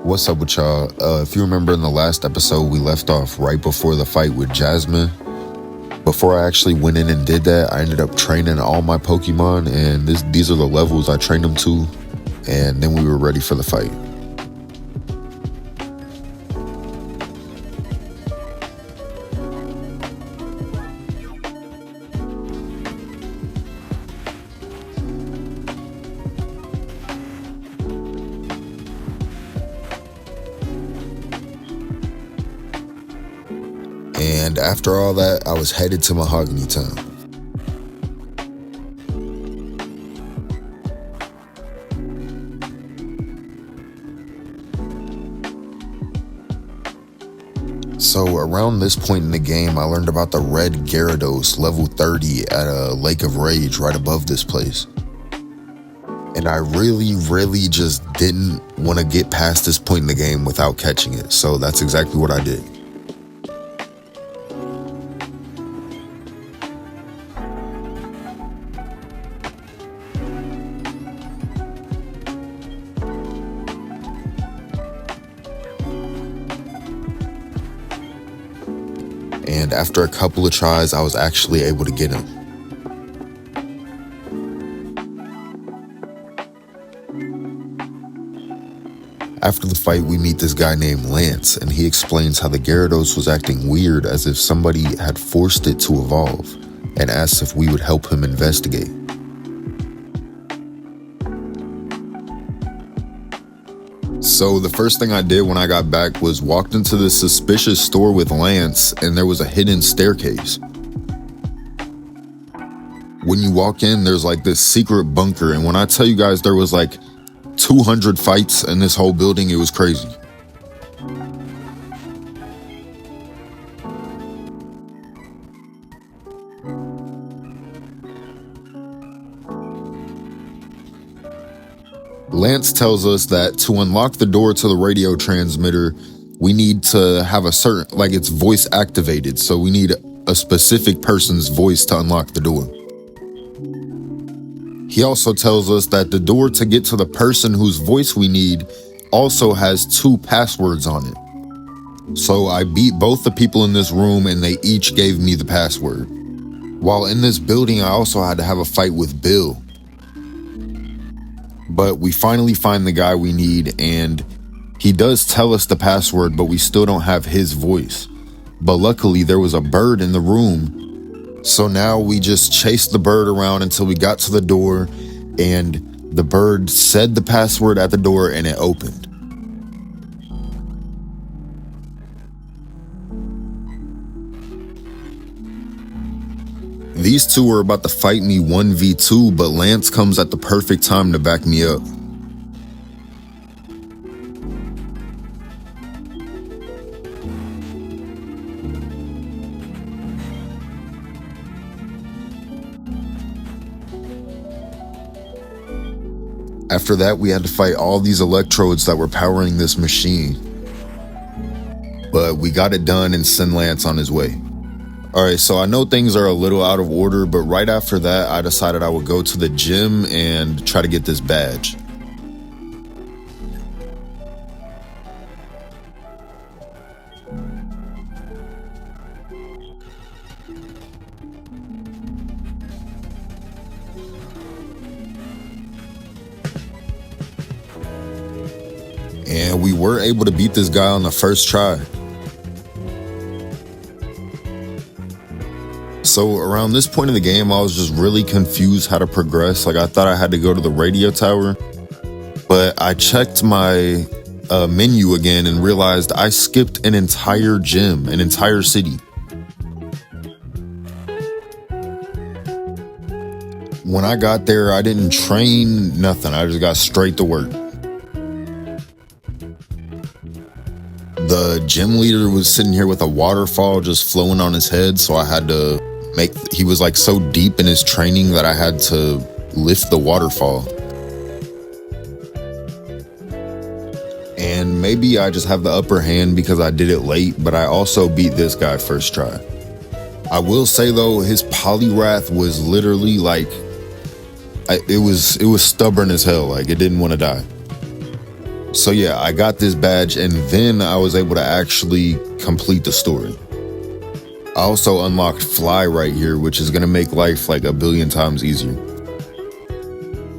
What's up with y'all? If you remember in the last episode, we left off right before the fight with Jasmine. Before I actually went in and did that, I ended up training all my Pokemon, and these are the levels I trained them to, and then we were ready for the fight. And after all that, I was headed to Mahogany Town. So around this point in the game, I learned about the red Gyarados level 30 at a Lake of Rage right above this place. And I really just didn't want to get past this point in the game without catching it. So that's exactly what I did. And after a couple of tries, I was actually able to get him. After the fight, we meet this guy named Lance, and he explains how the Gyarados was acting weird, as if somebody had forced it to evolve, and asks if we would help him investigate. So the first thing I did when I got back was walked into this suspicious store with Lance, and there was a hidden staircase. When you walk in, there's like this secret bunker, and when I tell you guys there was like 200 fights in this whole building, it was crazy. Lance tells us that to unlock the door to the radio transmitter, we need to have a certain, like it's voice activated. So we need a specific person's voice to unlock the door. He also tells us that the door to get to the person whose voice we need also has 2 passwords on it. So I beat both the people in this room and they each gave me the password. While in this building, I also had to have a fight with Bill. But we finally find the guy we need, and he does tell us the password, but we still don't have his voice. But luckily, there was a bird in the room, so now we just chased the bird around until we got to the door, and the bird said the password at the door, and it opened. These two were about to fight me 1v2, but Lance comes at the perfect time to back me up. After that, we had to fight all these electrodes that were powering this machine. But we got it done and sent Lance on his way. Alright, so I know things are a little out of order, but right after that, I decided I would go to the gym and try to get this badge. And we were able to beat this guy on the first try. So around this point in the game, I was just really confused how to progress. Like, I thought I had to go to the radio tower, but I checked my menu again and realized I skipped an entire gym, an entire city. When I got there, I didn't train nothing. I just got straight to work. The gym leader was sitting here with a waterfall just flowing on his head, so I had to he was like so deep in his training that I had to lift the waterfall. And maybe I just have the upper hand because I did it late, but I also beat this guy first try. I will say though, his Poliwrath was literally like, it was stubborn as hell. Like, it didn't want to die. So yeah, I got this badge and then I was able to actually complete the story. I also unlocked Fly right here, which is gonna make life like a billion times easier.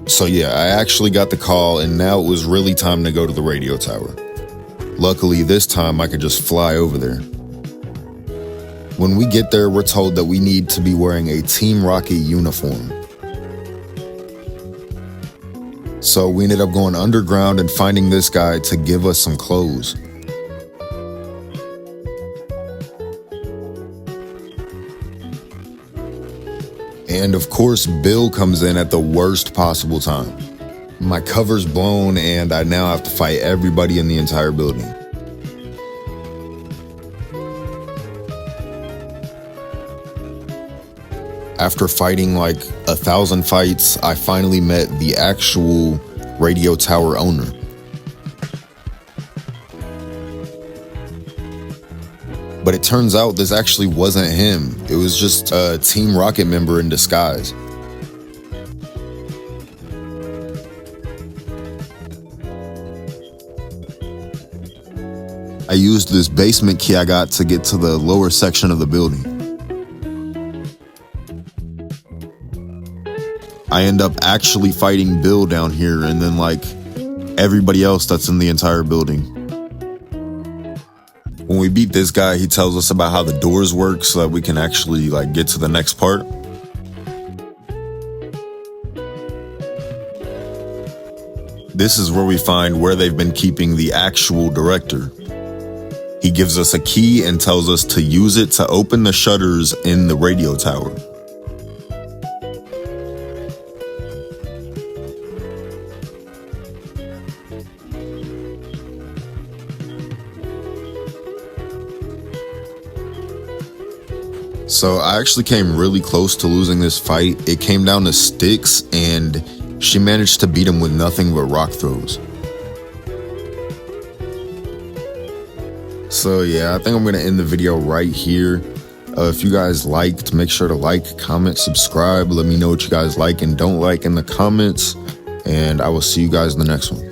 So yeah, I actually got the call and now it was really time to go to the radio tower. Luckily this time I could just fly over there. When we get there, we're told that we need to be wearing a Team Rocket uniform. So we ended up going underground and finding this guy to give us some clothes. And of course, Bill comes in at the worst possible time. My cover's blown and I now have to fight everybody in the entire building. After fighting like 1,000 fights, I finally met the actual radio tower owner. But it turns out this actually wasn't him. It was just a Team Rocket member in disguise. I used this basement key I got to get to the lower section of the building. I end up actually fighting Bill down here and then like everybody else that's in the entire building. When we beat this guy, he tells us about how the doors work so that we can actually like get to the next part. This is where we find where they've been keeping the actual director. He gives us a key and tells us to use it to open the shutters in the radio tower. So I actually came really close to losing this fight. It came down to sticks and she managed to beat him with nothing but rock throws. So yeah, I think I'm gonna end the video right here. If you guys liked, make sure to like, comment, subscribe. Let me know what you guys like and don't like in the comments. And I will see you guys in the next one.